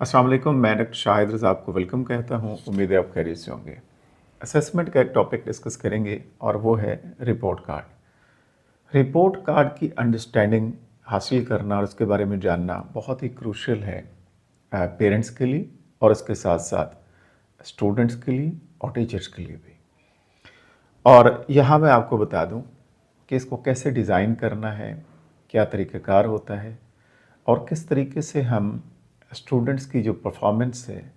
अस्सलाम वालेकुम। मैं डॉक्टर शाहिद रज़ा आपको वेलकम कहता हूँ। उम्मीद है आप खैरियत से होंगे। असेसमेंट का एक टॉपिक डिस्कस करेंगे और वो है रिपोर्ट कार्ड। रिपोर्ट कार्ड की अंडरस्टैंडिंग हासिल करना और उसके बारे में जानना बहुत ही क्रूशियल है पेरेंट्स के लिए और इसके साथ साथ स्टूडेंट्स के लिए और टीचर्स के लिए भी। और यहाँ मैं आपको बता दूँ कि इसको कैसे डिज़ाइन करना है, क्या तरीक़ाकार होता है और किस तरीके से हम स्टूडेंट्स की जो परफॉर्मेंस है,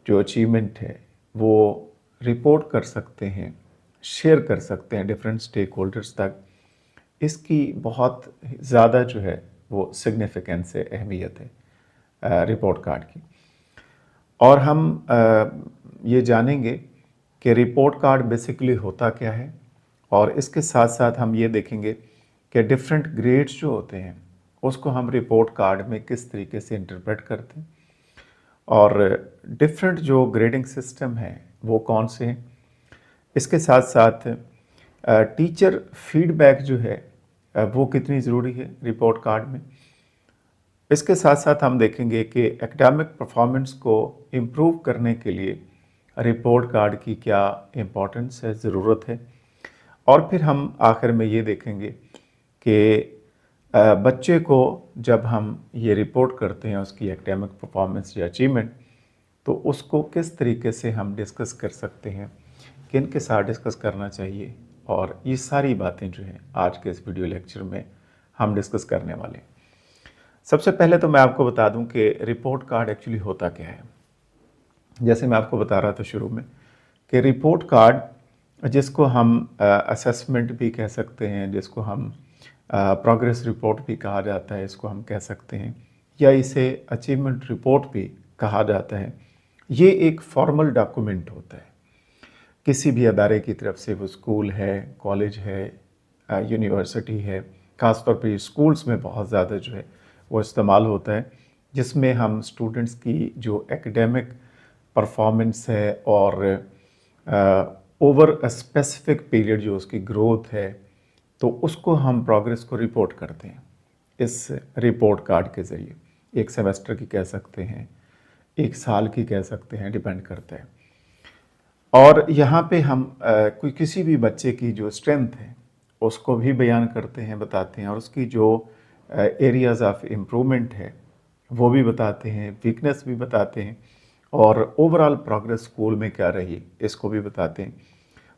जो अचीवमेंट है, वो रिपोर्ट कर सकते हैं, शेयर कर सकते हैं डिफरेंट स्टेक होल्डर्स तक। इसकी बहुत ज़्यादा जो है वो सिग्निफिकेंस है, अहमियत है रिपोर्ट कार्ड की। और हम ये जानेंगे कि रिपोर्ट कार्ड बेसिकली होता क्या है और इसके साथ साथ हम ये देखेंगे कि डिफरेंट ग्रेड्स जो होते हैं उसको हम रिपोर्ट कार्ड में किस तरीके से इंटरप्रेट करते हैं और डिफरेंट जो ग्रेडिंग सिस्टम है वो कौन से हैं। इसके साथ साथ टीचर फीडबैक जो है वो कितनी ज़रूरी है रिपोर्ट कार्ड में। इसके साथ साथ हम देखेंगे कि एकेडमिक परफॉर्मेंस को इम्प्रूव करने के लिए रिपोर्ट कार्ड की क्या इम्पोर्टेंस है, ज़रूरत है। और फिर हम आखिर में ये देखेंगे कि बच्चे को जब हम ये रिपोर्ट करते हैं उसकी एकेडमिक परफॉर्मेंस या अचीवमेंट, तो उसको किस तरीके से हम डिस्कस कर सकते हैं, किन के साथ डिस्कस करना चाहिए। और ये सारी बातें जो हैं आज के इस वीडियो लेक्चर में हम डिस्कस करने वाले हैं। सबसे पहले तो मैं आपको बता दूं कि रिपोर्ट कार्ड एक्चुअली होता क्या है। जैसे मैं आपको बता रहा था शुरू में कि रिपोर्ट कार्ड जिसको हम असेसमेंट भी कह सकते हैं, जिसको हम प्रोग्रेस रिपोर्ट भी कहा जाता है, इसको हम कह सकते हैं, या इसे अचीवमेंट रिपोर्ट भी कहा जाता है। ये एक फॉर्मल डॉक्यूमेंट होता है किसी भी अदारे की तरफ से, वो स्कूल है, कॉलेज है, यूनिवर्सिटी है। ख़ासतौर पे स्कूल्स में बहुत ज़्यादा जो है वो इस्तेमाल होता है, जिसमें हम स्टूडेंट्स की जो एकेडमिक परफॉर्मेंस है और ओवर अ स्पेसिफिक पीरियड जो उसकी ग्रोथ है, तो उसको हम प्रोग्रेस को रिपोर्ट करते हैं इस रिपोर्ट कार्ड के ज़रिए। एक सेमेस्टर की कह सकते हैं, एक साल की कह सकते हैं, डिपेंड करता है। और यहाँ पे हम कोई किसी भी बच्चे की जो स्ट्रेंथ है उसको भी बयान करते हैं, बताते हैं, और उसकी जो एरियाज़ ऑफ इम्प्रूवमेंट है वो भी बताते हैं, वीकनेस भी बताते हैं, और ओवरऑल प्रोग्रेस स्कूल में क्या रही इसको भी बताते हैं।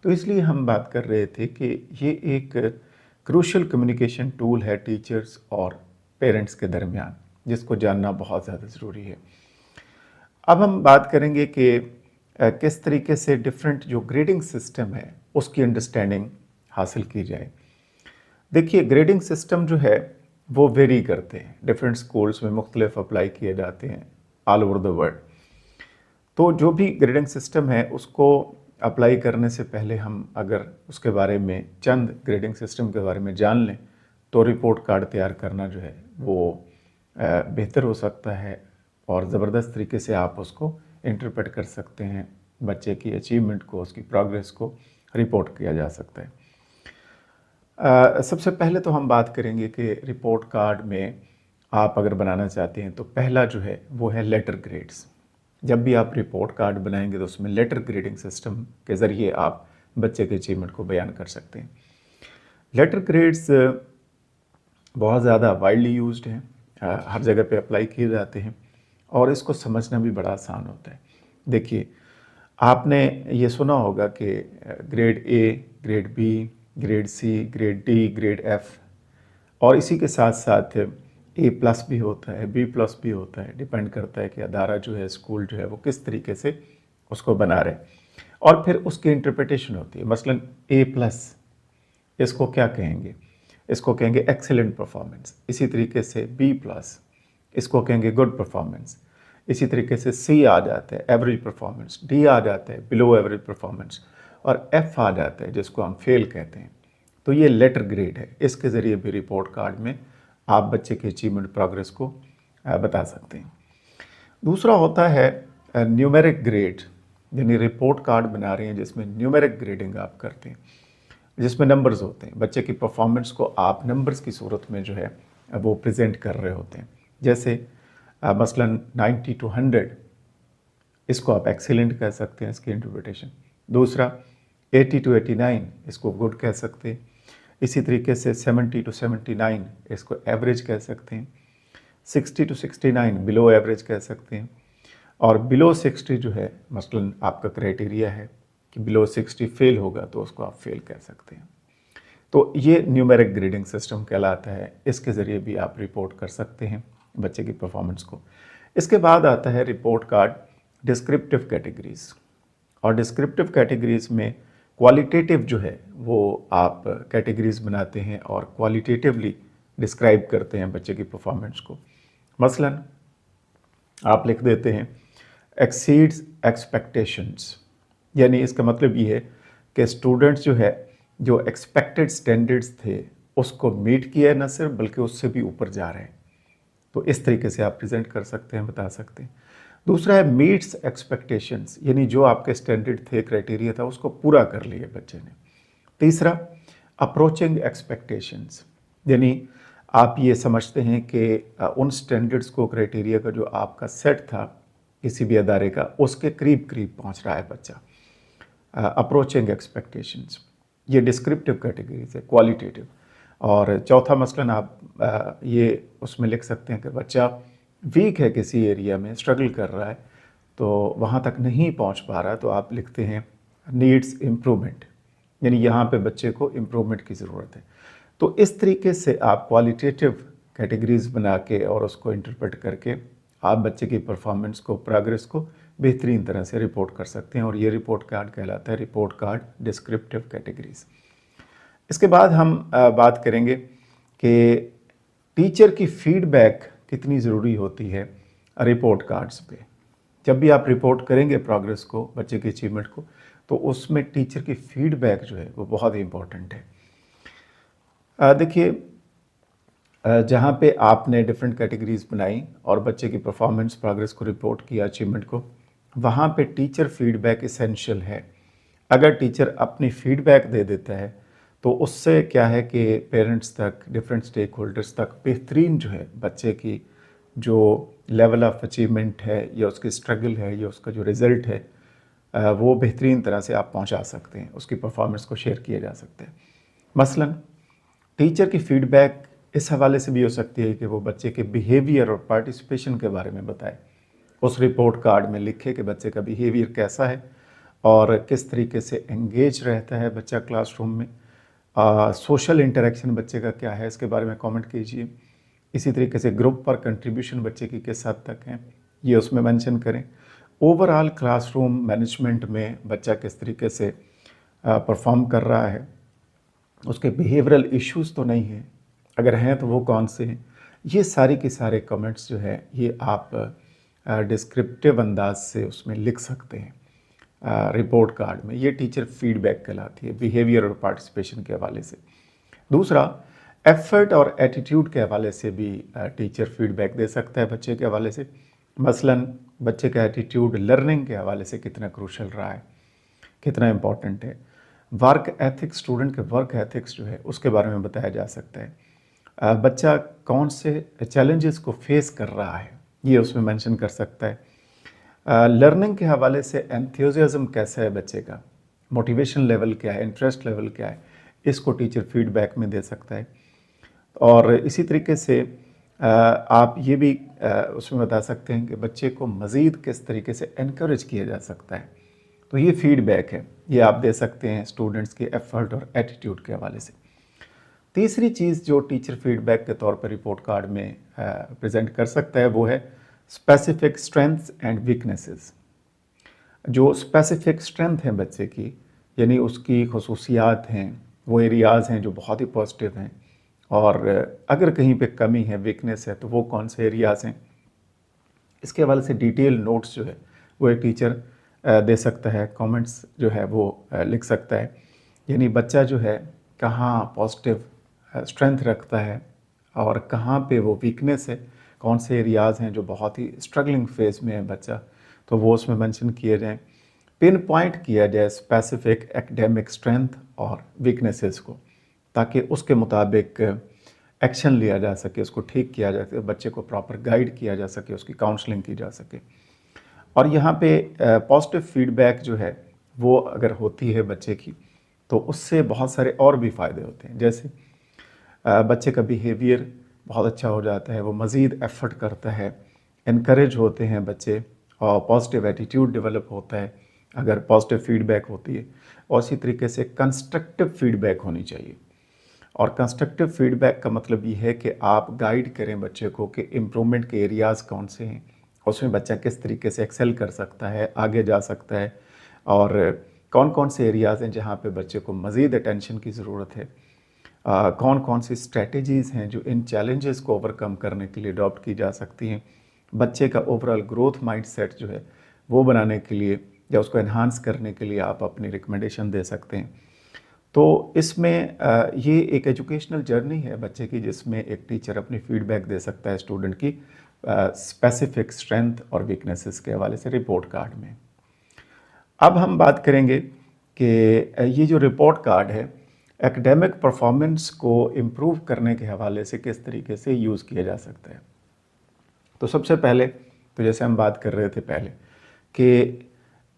तो इसलिए हम बात कर रहे थे कि ये एक क्रूशियल कम्युनिकेशन टूल है टीचर्स और पेरेंट्स के दरमियान, जिसको जानना बहुत ज़्यादा ज़रूरी है। अब हम बात करेंगे कि किस तरीके से डिफरेंट जो ग्रेडिंग सिस्टम है उसकी अंडरस्टैंडिंग हासिल की जाए। देखिए, ग्रेडिंग सिस्टम जो है वो वेरी करते हैं, डिफरेंट स्कूल्स में मुख्तलिफ अप्लाई किए जाते हैं ऑल ओवर द वर्ल्ड। तो जो भी ग्रेडिंग सिस्टम है उसको अप्लाई करने से पहले हम अगर उसके बारे में चंद ग्रेडिंग सिस्टम के बारे में जान लें तो रिपोर्ट कार्ड तैयार करना जो है वो बेहतर हो सकता है और ज़बरदस्त तरीके से आप उसको इंटरप्रेट कर सकते हैं। बच्चे की अचीवमेंट को, उसकी प्रोग्रेस को रिपोर्ट किया जा सकता है। सबसे पहले तो हम बात करेंगे कि रिपोर्ट कार्ड में आप अगर बनाना चाहते हैं तो पहला जो है वो है लेटर ग्रेड्स। जब भी आप रिपोर्ट कार्ड बनाएंगे तो उसमें लेटर ग्रेडिंग सिस्टम के ज़रिए आप बच्चे के अचीवमेंट को बयान कर सकते हैं। लेटर ग्रेड्स बहुत ज़्यादा वाइडली यूज्ड हैं, हर जगह पे अप्लाई किए जाते हैं और इसको समझना भी बड़ा आसान होता है। देखिए, आपने ये सुना होगा कि grade A, grade B, grade C, grade D, grade F, और इसी के साथ साथ ए प्लस भी होता है, बी प्लस भी होता है। डिपेंड करता है कि अदारा जो है, स्कूल जो है, वो किस तरीके से उसको बना रहे हैं और फिर उसकी इंटरप्रिटेशन होती है। मसलन ए प्लस, इसको क्या कहेंगे? इसको कहेंगे एक्सीलेंट परफॉर्मेंस। इसी तरीके से बी प्लस, इसको कहेंगे गुड परफॉर्मेंस। इसी तरीके से सी आ जाता है एवरेज परफॉर्मेंस, डी आ जाता है बिलो एवरेज परफॉर्मेंस, और एफ आ जाता है जिसको हम फेल कहते हैं। तो ये लेटर ग्रेड है, इसके ज़रिए भी रिपोर्ट कार्ड में आप बच्चे के अचीवमेंट प्रोग्रेस को बता सकते हैं। दूसरा होता है न्यूमेरिक ग्रेड, यानी रिपोर्ट कार्ड बना रहे हैं जिसमें न्यूमेरिक ग्रेडिंग आप करते हैं, जिसमें नंबर्स होते हैं। बच्चे की परफॉर्मेंस को आप नंबर्स की सूरत में जो है वो प्रेजेंट कर रहे होते हैं। जैसे मसलन 90 to 100, इसको आप एक्सीलेंट कह सकते हैं इसकी इंटरप्रिटेशन। दूसरा 80 to 89, इसको गुड कह सकते हैं। इसी तरीके से 70 to 79, इसको एवरेज कह सकते हैं। 60 to 69 बिलो एवरेज कह सकते हैं। और बिलो 60 जो है मसलन आपका क्राइटेरिया है कि बिलो 60 फेल होगा तो उसको आप फेल कह सकते हैं। तो ये न्यूमेरिक ग्रेडिंग सिस्टम कहलाता है, इसके ज़रिए भी आप रिपोर्ट कर सकते हैं बच्चे की परफॉर्मेंस को। इसके बाद आता है रिपोर्ट कार्ड डिस्क्रिप्टिव कैटेगरीज, और डिस्क्रिप्टिव कैटेगरीज में क्वालिटेटिव जो है वो आप कैटेगरीज बनाते हैं और क्वालिटेटिवली डिस्क्राइब करते हैं बच्चे की परफॉर्मेंस को। मसलन आप लिख देते हैं एक्सीड्स एक्सपेक्टेशंस, यानी इसका मतलब ये है कि स्टूडेंट्स जो है जो एक्सपेक्टेड स्टैंडर्ड्स थे उसको मीट किया है, न सिर्फ बल्कि उससे भी ऊपर जा रहे हैं। तो इस तरीके से आप प्रेजेंट कर सकते हैं, बता सकते हैं। दूसरा है मीट्स एक्सपेक्टेशंस, यानी जो आपके स्टैंडर्ड थे, क्राइटेरिया था, उसको पूरा कर लिया बच्चे ने। तीसरा अप्रोचिंग एक्सपेक्टेशंस, यानी आप ये समझते हैं कि उन स्टैंडर्ड्स को, क्राइटेरिया का जो आपका सेट था किसी भी अदारे का, उसके करीब करीब पहुंच रहा है बच्चा। अप्रोचिंग एक्सपेक्टेशंस, ये डिस्क्रिप्टिव कैटेगरीज है, क्वालिटेटिव। और चौथा मसलन आप ये उसमें लिख सकते हैं कि बच्चा वीक है किसी एरिया में, स्ट्रगल कर रहा है, तो वहाँ तक नहीं पहुँच पा रहा, तो आप लिखते हैं नीड्स इम्प्रूवमेंट, यानी यहाँ पे बच्चे को इम्प्रूवमेंट की ज़रूरत है। तो इस तरीके से आप क्वालिटेटिव कैटेगरीज बना के और उसको इंटरप्रेट करके आप बच्चे की परफॉर्मेंस को, प्रोग्रेस को बेहतरीन तरह से रिपोर्ट कर सकते हैं, और ये रिपोर्ट कार्ड कहलाता है रिपोर्ट कार्ड डिस्क्रिप्टिव कैटेगरीज। इसके बाद हम बात करेंगे कि टीचर की फीडबैक कितनी ज़रूरी होती है रिपोर्ट कार्ड्स पे। जब भी आप रिपोर्ट करेंगे प्रोग्रेस को, बच्चे की अचीवमेंट को, तो उसमें टीचर की फीडबैक जो है वो बहुत ही इम्पॉर्टेंट है। देखिए, जहाँ पे आपने डिफरेंट कैटेगरीज बनाई और बच्चे की परफॉर्मेंस, प्रोग्रेस को रिपोर्ट किया, अचीवमेंट को, वहाँ पे टीचर फीडबैक इसेंशियल है। अगर टीचर अपनी फीडबैक दे देता है तो उससे क्या है कि पेरेंट्स तक, डिफरेंट स्टेक होल्डर्स तक बेहतरीन जो है बच्चे की जो लेवल ऑफ अचीवमेंट है या उसकी स्ट्रगल है या उसका जो रिज़ल्ट है वो बेहतरीन तरह से आप पहुंचा सकते हैं, उसकी परफॉर्मेंस को शेयर किया जा सकता है। मसलन टीचर की फीडबैक इस हवाले से भी हो सकती है कि वो बच्चे के बिहेवियर और पार्टिसिपेशन के बारे में बताए, उस रिपोर्ट कार्ड में लिखे कि बच्चे का बिहेवियर कैसा है और किस तरीके से एंगेज रहता है बच्चा क्लासरूम में, सोशल इंटरेक्शन बच्चे का क्या है, इसके बारे में कमेंट कीजिए। इसी तरीके से ग्रुप पर कंट्रीब्यूशन बच्चे की किस हद तक है, ये उसमें मेंशन करें। ओवरऑल क्लासरूम मैनेजमेंट में बच्चा किस तरीके से परफॉर्म कर रहा है, उसके बिहेवियरल इश्यूज़ तो नहीं हैं, अगर हैं तो वो कौन से हैं, ये सारी के सारे कमेंट्स जो है ये आप डिस्क्रिप्टिव अंदाज से उसमें लिख सकते हैं रिपोर्ट कार्ड में। ये टीचर फीडबैक कहलाती है बिहेवियर और पार्टिसिपेशन के हवाले से। दूसरा, एफर्ट और एटीट्यूड के हवाले से भी टीचर फीडबैक दे सकता है बच्चे के हवाले से। मसलन बच्चे का एटीट्यूड लर्निंग के हवाले से कितना क्रूशल रहा है, कितना इम्पॉर्टेंट है। वर्क एथिक्स, स्टूडेंट के वर्क एथिक्स जो है उसके बारे में बताया जा सकता है। बच्चा कौन से चैलेंजेस को फेस कर रहा है ये उसमें मेंशन कर सकता है। लर्निंग के हवाले से एंथुसियाज्म कैसा है बच्चे का, मोटिवेशन लेवल क्या है, इंटरेस्ट लेवल क्या है, इसको टीचर फीडबैक में दे सकता है। और इसी तरीके से आप ये भी उसमें बता सकते हैं कि बच्चे को मज़ीद किस तरीके से एनकरेज किया जा सकता है, तो ये फीडबैक है, ये आप दे सकते हैं स्टूडेंट्स के एफर्ट और एटीट्यूड के हवाले से। तीसरी चीज़ जो टीचर फीडबैक के तौर पर रिपोर्ट कार्ड में प्रेजेंट कर सकता है वो है स्पेसिफिक स्ट्रेंथ्स एंड वीकनेसेस। जो स्पेसिफिक स्ट्रेंथ हैं बच्चे की, यानी उसकी खसूसियात हैं, वो एरियाज़ हैं जो बहुत ही पॉजिटिव हैं, और अगर कहीं पे कमी है, वीकनेस है, तो वो कौन से एरियाज़ हैं, इसके हवाले से डिटेल नोट्स जो है वो एक टीचर दे सकता है, कमेंट्स जो है वो लिख सकता है। यानी बच्चा जो है कहाँ पॉजिटिव स्ट्रेंथ रखता है और कहाँ पे वो वीकनेस है, कौन से एरियाज़ हैं जो बहुत ही स्ट्रगलिंग फेज में है बच्चा, तो वो उसमें मेंशन किए जाएँ। पिन पॉइंट किया जाए स्पेसिफिक एकेडमिक स्ट्रेंथ और वीकनेसेस को, ताकि उसके मुताबिक एक्शन लिया जा सके, उसको ठीक किया जा सके, बच्चे को प्रॉपर गाइड किया जा सके, उसकी काउंसलिंग की जा सके। और यहाँ पे पॉजिटिव फीडबैक जो है वो अगर होती है बच्चे की, तो उससे बहुत सारे और भी फ़ायदे होते हैं। जैसे बच्चे का बिहेवियर बहुत अच्छा हो जाता है, वो मज़ीद एफ़र्ट करता है, इनकरेज होते हैं बच्चे, और पॉजिटिव एटीट्यूड डेवलप होता है अगर पॉजिटिव फीडबैक होती है। और इसी तरीके से कंस्ट्रक्टिव फीडबैक होनी चाहिए। और कंस्ट्रक्टिव फीडबैक का मतलब ये है कि आप गाइड करें बच्चे को कि इम्प्रूवमेंट के एरियाज़ कौन से हैं, उसमें बच्चा किस तरीके से एक्सेल कर सकता है, आगे जा सकता है, और कौन कौन से एरियाज़ हैं जहाँ पे बच्चे को मज़ीद अटेंशन की ज़रूरत है, कौन कौन सी स्ट्रेटजीज़ हैं जो इन चैलेंजेस को ओवरकम करने के लिए अडॉप्ट की जा सकती हैं। बच्चे का ओवरऑल ग्रोथ माइंडसेट जो है वो बनाने के लिए या उसको एनहांस करने के लिए आप अपनी रिकमेंडेशन दे सकते हैं। तो इसमें ये एक एजुकेशनल जर्नी है बच्चे की, जिसमें एक टीचर अपनी फीडबैक दे सकता है स्टूडेंट की स्पेसिफिक स्ट्रेंथ और वीकनेसेस के हवाले से रिपोर्ट कार्ड में। अब हम बात करेंगे कि ये जो रिपोर्ट कार्ड है एकेडमिक परफॉर्मेंस को इम्प्रूव करने के हवाले से किस तरीके से यूज़ किया जा सकता है। तो सबसे पहले तो जैसे हम बात कर रहे थे पहले कि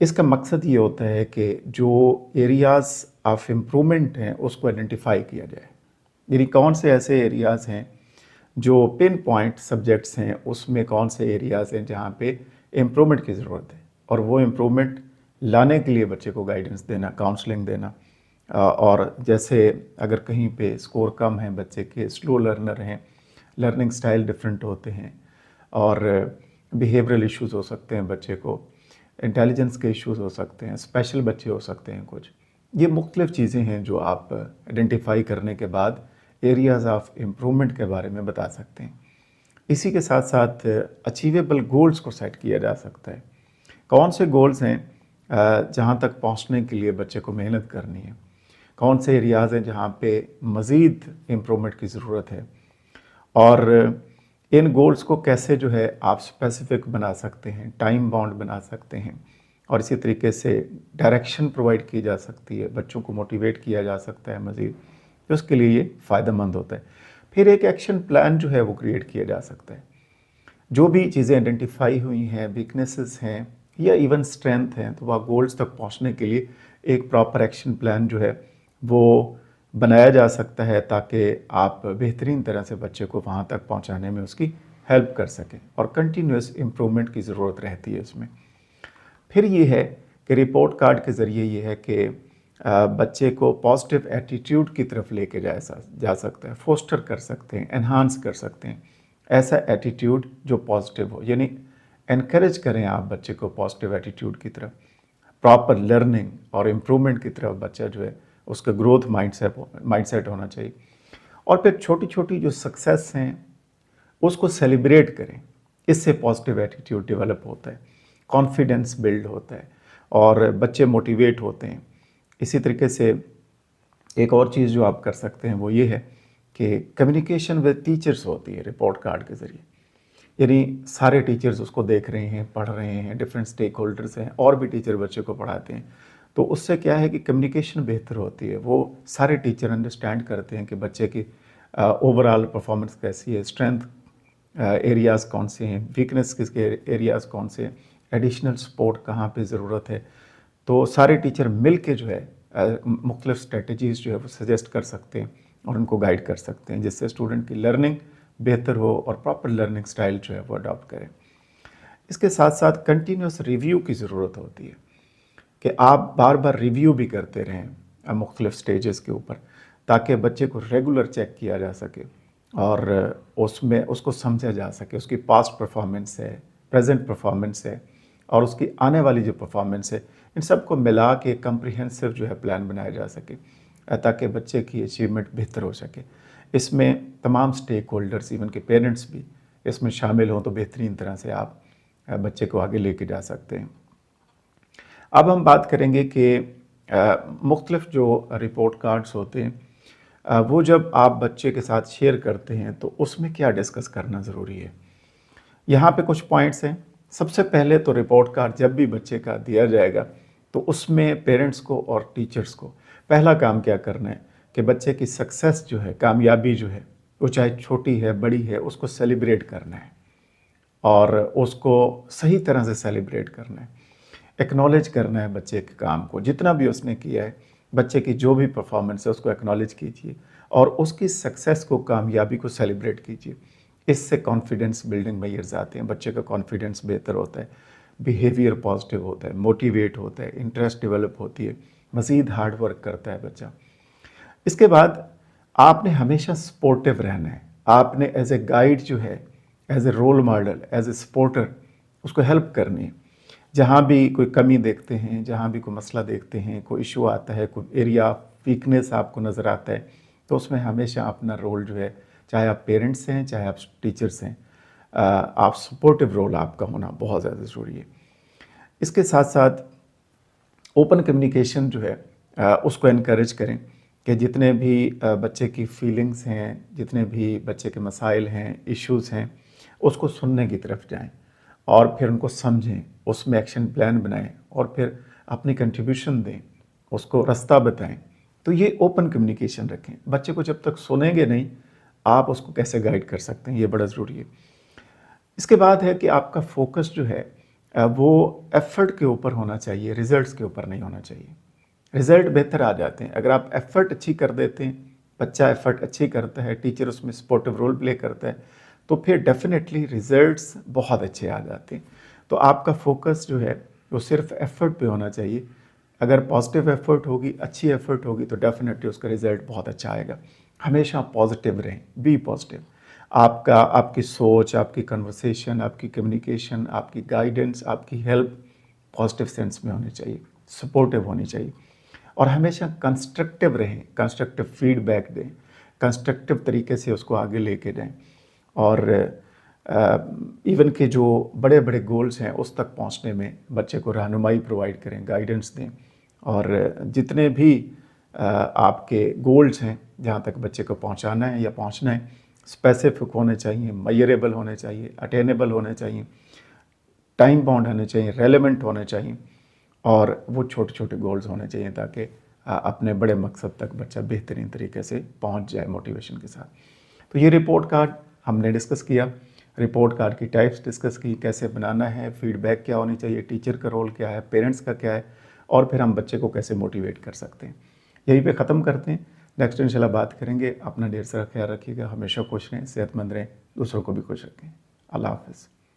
इसका मकसद ये होता है कि जो एरियाज़ ऑफ इम्प्रूवमेंट हैं उसको आइडेंटिफाई किया जाए, यानी कौन से ऐसे एरियाज़ हैं जो पिन पॉइंट सब्जेक्ट्स हैं, उसमें कौन से एरियाज़ हैं जहाँ पे इम्प्रूवमेंट की ज़रूरत है, और वो इम्प्रूवमेंट लाने के लिए बच्चे को गाइडेंस देना, काउंसलिंग देना। और जैसे अगर कहीं पे स्कोर कम है, बच्चे के स्लो लर्नर हैं, लर्निंग स्टाइल डिफरेंट होते हैं, और बिहेवियरल इश्यूज़ हो सकते हैं, बच्चे को इंटेलिजेंस के इश्यूज़ हो सकते हैं, स्पेशल बच्चे हो सकते हैं कुछ। ये मुख्तलिफ़ चीज़ें हैं जो आप आइडेंटिफाई करने के बाद एरियाज़ ऑफ इम्प्रूवमेंट के बारे में बता सकते हैं। इसी के साथ साथ अचीवेबल गोल्स को सेट किया जा सकता है। कौन से गोल्स हैं जहाँ तक पहुँचने के लिए बच्चे को मेहनत करनी है, कौन से एरियाज़ हैं जहाँ पे मज़ीद इम्प्रूवमेंट की ज़रूरत है, और इन गोल्स को कैसे जो है आप स्पेसिफिक बना सकते हैं, टाइम बाउंड बना सकते हैं, और इसी तरीके से डायरेक्शन प्रोवाइड की जा सकती है, बच्चों को मोटिवेट किया जा सकता है मज़ीद, तो उसके लिए ये फ़ायदेमंद होता है। फिर एक एक्शन प्लान जो है वो क्रिएट किया जा सकता है। जो भी चीज़ें आइडेंटिफाई हुई हैं, वीकनेसेस हैं या इवन स्ट्रेंथ हैं, तो वह गोल्स तक पहुंचने के लिए एक प्रॉपर एक्शन प्लान जो है वो बनाया जा सकता है, ताकि आप बेहतरीन तरह से बच्चे को वहाँ तक पहुँचाने में उसकी हेल्प कर सकें। और कंटिन्यूस इम्प्रूवमेंट की ज़रूरत रहती है इसमें। फिर ये है कि रिपोर्ट कार्ड के ज़रिए ये है कि बच्चे को पॉजिटिव एटीट्यूड की तरफ लेके जा सकता है, फोस्टर कर सकते हैं, एनहांस कर सकते हैं ऐसा एटीट्यूड जो पॉजिटिव हो, यानी एनकरेज करें आप बच्चे को पॉजिटिव एटीट्यूड की तरफ, प्रॉपर लर्निंग और इम्प्रूवमेंट की तरफ बच्चा जो है उसका ग्रोथ माइंडसेट होना चाहिए। और फिर छोटी छोटी जो सक्सेस हैं उसको सेलिब्रेट करें, इससे पॉजिटिव एटीट्यूड डेवलप होता है, कॉन्फिडेंस बिल्ड होता है और बच्चे मोटिवेट होते हैं। इसी तरीके से एक और चीज़ जो आप कर सकते हैं वो ये है कि कम्युनिकेशन विद टीचर्स होती है रिपोर्ट कार्ड के ज़रिए, यानी सारे टीचर्स उसको देख रहे हैं, पढ़ रहे हैं, डिफरेंट स्टेक होल्डर्स हैं और भी टीचर बच्चे को पढ़ाते हैं, तो उससे क्या है कि कम्युनिकेशन बेहतर होती है। वो सारे टीचर अंडरस्टैंड करते हैं कि बच्चे की ओवरऑल परफॉर्मेंस कैसी है, स्ट्रेंथ एरियाज़ कौन से हैं, वीकनेस किसके एरियाज़ कौन से हैं, एडिशनल सपोर्ट कहाँ पे ज़रूरत है। तो सारे टीचर मिल के जो है मुख्तलिफ स्ट्रेटजीज़ जो है वो सजेस्ट कर सकते हैं और उनको गाइड कर सकते हैं, जिससे स्टूडेंट की लर्निंग बेहतर हो और प्रॉपर लर्निंग स्टाइल जो है वो अडॉप्ट करें। इसके साथ साथ कंटिन्यूस रिव्यू की ज़रूरत होती है कि आप बार बार रिव्यू भी करते रहें मुख्तलिफ स्टेजेस के ऊपर, ताकि बच्चे को रेगुलर चेक किया जा सके और उसमें उसको समझा जा सके, उसकी पास्ट परफॉर्मेंस है, प्रेजेंट परफॉर्मेंस है और उसकी आने वाली जो परफॉर्मेंस है, इन सब को मिला के कम्प्रिहेंसिव जो है प्लान बनाया जा सके, ताकि बच्चे की अचीवमेंट बेहतर हो सके। इसमें तमाम स्टेक होल्डर्स, इवन के पेरेंट्स भी इसमें शामिल हों तो बेहतरीन तरह से आप बच्चे को आगे लेके जा सकते हैं। अब हम बात करेंगे कि मुख्तलिफ जो रिपोर्ट कार्ड्स होते हैं वो जब आप बच्चे के साथ शेयर करते हैं तो उसमें क्या डिस्कस करना ज़रूरी है। यहाँ पे कुछ पॉइंट्स हैं। सबसे पहले तो रिपोर्ट कार्ड जब भी बच्चे का दिया जाएगा तो उसमें पेरेंट्स को और टीचर्स को पहला काम क्या करना है कि बच्चे की सक्सेस जो है, कामयाबी जो है, وہ چاہے چھوٹی ہے بڑی ہے، اس کو سیلیبریٹ کرنا ہے اور اس کو صحیح طرح سے سیلیبریٹ کرنا ہے، ایکنالج کرنا ہے بچے کے کام کو، جتنا بھی اس نے کیا ہے، بچے کی جو بھی پرفارمنس ہے اس کو ایکنالج کیجیے اور اس کی سکسیس کو، کامیابی کو سیلیبریٹ کیجیے۔ اس سے کانفیڈنس بلڈنگ میئرز آتے ہیں، بچے کا کانفیڈنس بہتر ہوتا ہے، بیہیویئر پازیٹیو ہوتا ہے، موٹیویٹ ہوتا ہے، انٹرسٹ ڈیولپ ہوتی ہے، مزید ہارڈ ورک کرتا ہے بچہ۔ اس کے بعد آپ نے ہمیشہ سپورٹیو رہنا ہے، آپ نے ایز اے گائیڈ جو ہے، as a role model, as a supporter اس کو ہیلپ کرنی ہے۔ جہاں بھی کوئی کمی دیکھتے ہیں، جہاں بھی کوئی مسئلہ دیکھتے ہیں، کوئی ایشو آتا ہے، کوئی ایریا آف ویکنیس آپ کو نظر آتا ہے، تو اس میں ہمیشہ اپنا رول جو ہے، چاہے آپ پیرنٹس ہیں، چاہے آپ ٹیچرس ہیں، آپ سپورٹیو رول آپ کا ہونا بہت زیادہ ضروری ہے۔ اس کے ساتھ ساتھ اوپن کمیونیکیشن جو ہے اس کو انکریج کریں کہ جتنے بھی بچے کی فیلنگز ہیں، جتنے بھی بچے کے مسائل ہیں، ایشوز ہیں، اس کو سننے کی طرف جائیں اور پھر ان کو سمجھیں، اس میں ایکشن پلان بنائیں اور پھر اپنی کنٹریبیوشن دیں، اس کو رستہ بتائیں۔ تو یہ اوپن کمیونیکیشن رکھیں۔ بچے کو جب تک سنیں گے نہیں، آپ اس کو کیسے گائیڈ کر سکتے ہیں، یہ بڑا ضروری ہے۔ اس کے بعد ہے کہ آپ کا فوکس جو ہے وہ ایفرٹ کے اوپر ہونا چاہیے، ریزلٹس کے اوپر نہیں ہونا چاہیے۔ رزلٹ بہتر آ جاتے ہیں اگر آپ ایفرٹ اچھی کر دیتے ہیں، بچہ ایفرٹ اچھی کرتا ہے، ٹیچر اس میں سپورٹیو رول پلے کرتا ہے، تو پھر ڈیفینیٹلی ریزلٹس بہت اچھے آ جاتے ہیں۔ تو آپ کا فوکس جو ہے وہ صرف ایفرٹ پہ ہونا چاہیے۔ اگر پازیٹیو ایفرٹ ہوگی، اچھی ایفرٹ ہوگی، تو ڈیفینیٹلی اس کا رزلٹ بہت اچھا آئے گا۔ ہمیشہ پازیٹیو رہیں، بی پازیٹیو۔ آپ کی سوچ، آپ کی کنورسیشن، آپ کی کمیونیکیشن، آپ کی گائیڈنس، آپ کی ہیلپ پازیٹیو سینس میں ہونی چاہیے، سپورٹیو ہونی چاہیے اور ہمیشہ کنسٹرکٹیو رہیں، کنسٹرکٹیو فیڈ بیک دیں، کنسٹرکٹیو طریقے سے اس کو آگے لے کے جائیں اور ایون کہ جو بڑے بڑے گولز ہیں اس تک پہنچنے میں بچے کو رہنمائی پرووائڈ کریں، گائیڈنس دیں اور جتنے بھی آپ کے گولز ہیں جہاں تک بچے کو پہنچانا ہے یا پہنچنا ہے، اسپیسیفک ہونے چاہیے، میئریبل ہونے چاہیے، اٹینیبل ہونے چاہیے، ٹائم باؤنڈ ہونے چاہیے، ریلیونٹ ہونے چاہیے اور وہ چھوٹے چھوٹے گولز ہونے چاہیے تاکہ اپنے بڑے مقصد تک بچہ بہترین طریقے سے پہنچ جائے موٹیویشن کے ساتھ۔ تو یہ رپورٹ کارڈ ہم نے ڈسکس کیا، رپورٹ کارڈ کی ٹائپس ڈسکس کی، کیسے بنانا ہے، فیڈ بیک کیا ہونی چاہیے، ٹیچر کا رول کیا ہے، پیرنٹس کا کیا ہے اور پھر ہم بچے کو کیسے موٹیویٹ کر سکتے ہیں۔ یہیں پہ ختم کرتے ہیں، نیکسٹ انشاءاللہ بات کریں گے۔ اپنا ڈھیر سارا خیال رکھیے گا، ہمیشہ خوش رہیں، صحت مند رہیں، دوسروں کو بھی خوش رکھیں۔ اللہ حافظ۔